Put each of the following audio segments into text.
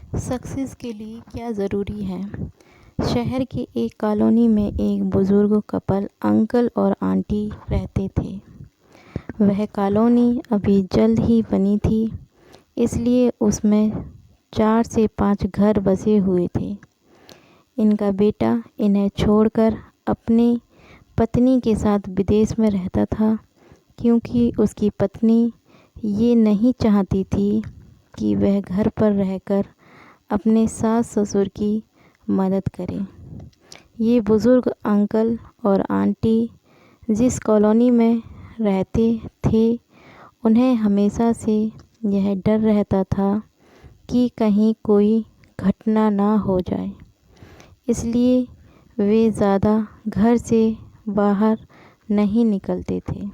Success के लिए क्या ज़रूरी है। शहर के एक कॉलोनी में एक बुज़ुर्ग कपल अंकल और आंटी रहते थे। वह कॉलोनी अभी जल्द ही बनी थी, इसलिए उसमें 4 से 5 घर बसे हुए थे। इनका बेटा इन्हें छोड़कर अपनी पत्नी के साथ विदेश में रहता था, क्योंकि उसकी पत्नी ये नहीं चाहती थी कि वह घर पर रहकर अपने सास ससुर की मदद करे। ये बुज़ुर्ग अंकल और आंटी जिस कॉलोनी में रहते थे, उन्हें हमेशा से यह डर रहता था कि कहीं कोई घटना ना हो जाए, इसलिए वे ज़्यादा घर से बाहर नहीं निकलते थे।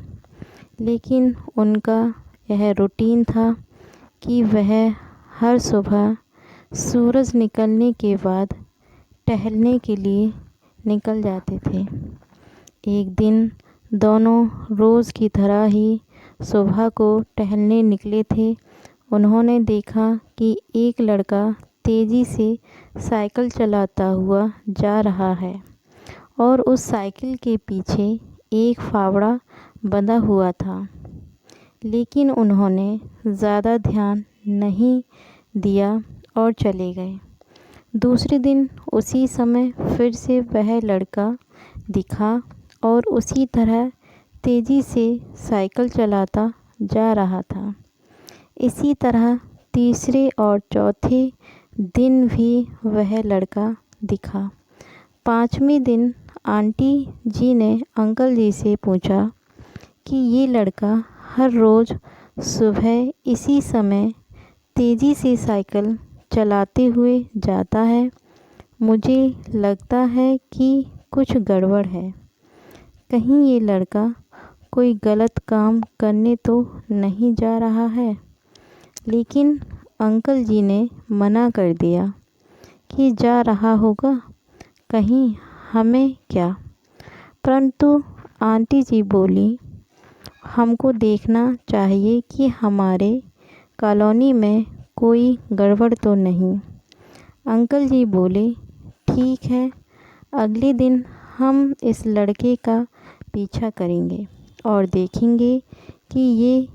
लेकिन उनका यह रूटीन था कि वह हर सुबह सूरज निकलने के बाद टहलने के लिए निकल जाते थे। एक दिन दोनों रोज़ की तरह ही सुबह को टहलने निकले थे। उन्होंने देखा कि एक लड़का तेज़ी से साइकिल चलाता हुआ जा रहा है और उस साइकिल के पीछे एक फावड़ा बंधा हुआ था। लेकिन उन्होंने ज़्यादा ध्यान नहीं दिया और चले गए। दूसरे दिन उसी समय फिर से वह लड़का दिखा और उसी तरह तेज़ी से साइकिल चलाता जा रहा था। इसी तरह तीसरे और चौथे दिन भी वह लड़का दिखा। 5वें दिन आंटी जी ने अंकल जी से पूछा कि ये लड़का हर रोज़ सुबह इसी समय तेज़ी से साइकिल चलाते हुए जाता है। मुझे लगता है कि कुछ गड़बड़ है। कहीं ये लड़का कोई गलत काम करने तो नहीं जा रहा है। लेकिन अंकल जी ने मना कर दिया कि जा रहा होगा, कहीं हमें क्या। परंतु आंटी जी बोली, हमको देखना चाहिए कि हमारे कॉलोनी में कोई गड़बड़ तो नहीं। अंकल जी बोले, ठीक है, अगले दिन हम इस लड़के का पीछा करेंगे और देखेंगे कि ये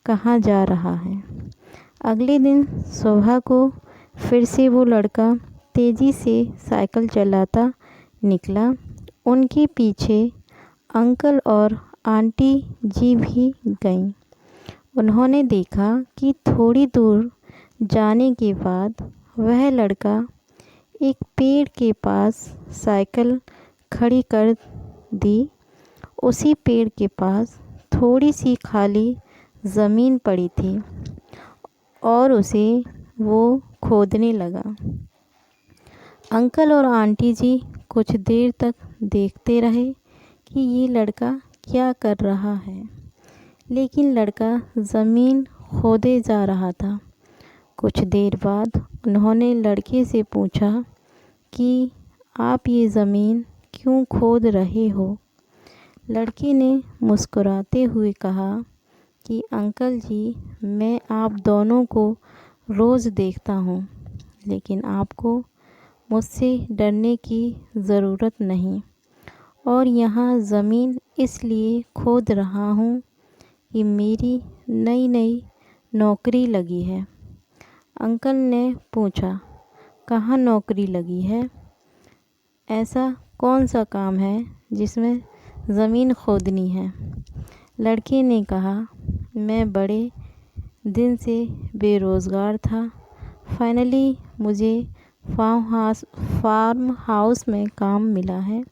कहाँ जा रहा है। अगले दिन सुबह को फिर से वो लड़का तेज़ी से साइकिल चलाता निकला। उनके पीछे अंकल और आंटी जी भी गईं। उन्होंने देखा कि थोड़ी दूर जाने के बाद वह लड़का एक पेड़ के पास साइकिल खड़ी कर दी। उसी पेड़ के पास थोड़ी सी खाली ज़मीन पड़ी थी और उसे वो खोदने लगा। अंकल और आंटी जी कुछ देर तक देखते रहे कि ये लड़का क्या कर रहा है, लेकिन लड़का ज़मीन खोदे जा रहा था। कुछ देर बाद उन्होंने लड़के से पूछा कि आप ये ज़मीन क्यों खोद रहे हो। लड़के ने मुस्कुराते हुए कहा कि अंकल जी, मैं आप दोनों को रोज़ देखता हूँ, लेकिन आपको मुझसे डरने की ज़रूरत नहीं, और यहाँ ज़मीन इसलिए खोद रहा हूँ कि मेरी नई नई नौकरी लगी है। अंकल ने पूछा, कहाँ नौकरी लगी है? ऐसा कौन सा काम है जिसमें ज़मीन खोदनी है? लड़के ने कहा, मैं बड़े दिन से बेरोज़गार था। फाइनली मुझे फार्म हाउस में काम मिला है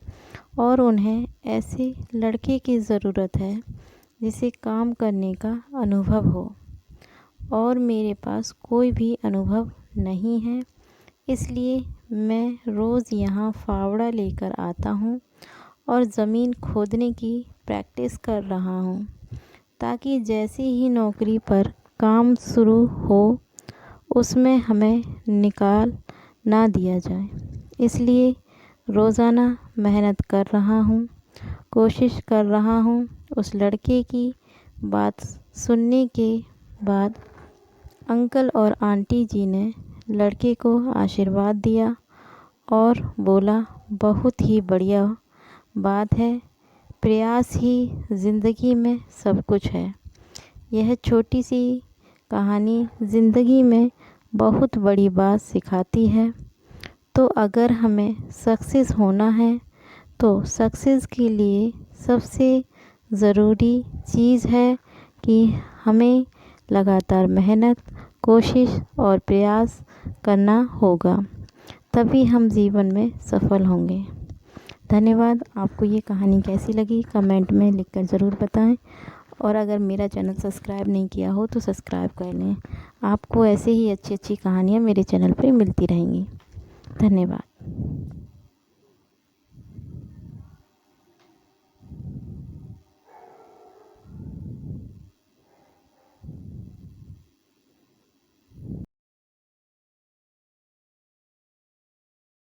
और उन्हें ऐसे लड़के की ज़रूरत है जिसे काम करने का अनुभव हो, और मेरे पास कोई भी अनुभव नहीं है। इसलिए मैं रोज़ यहाँ फावड़ा लेकर आता हूँ और ज़मीन खोदने की प्रैक्टिस कर रहा हूँ, ताकि जैसे ही नौकरी पर काम शुरू हो उसमें हमें निकाल ना दिया जाए। इसलिए रोज़ाना मेहनत कर रहा हूँ, कोशिश कर रहा हूँ। उस लड़के की बात सुनने के बाद अंकल और आंटी जी ने लड़के को आशीर्वाद दिया और बोला, बहुत ही बढ़िया बात है, प्रयास ही ज़िंदगी में सब कुछ है। यह छोटी सी कहानी ज़िंदगी में बहुत बड़ी बात सिखाती है। तो अगर हमें सक्सेस होना है तो सक्सेस के लिए सबसे ज़रूरी चीज़ है कि हमें लगातार मेहनत, कोशिश और प्रयास करना होगा, तभी हम जीवन में सफल होंगे। धन्यवाद। आपको ये कहानी कैसी लगी कमेंट में लिखकर ज़रूर बताएं, और अगर मेरा चैनल सब्सक्राइब नहीं किया हो तो सब्सक्राइब कर लें। आपको ऐसे ही अच्छी अच्छी कहानियाँ मेरे चैनल पर मिलती रहेंगी। धन्यवाद।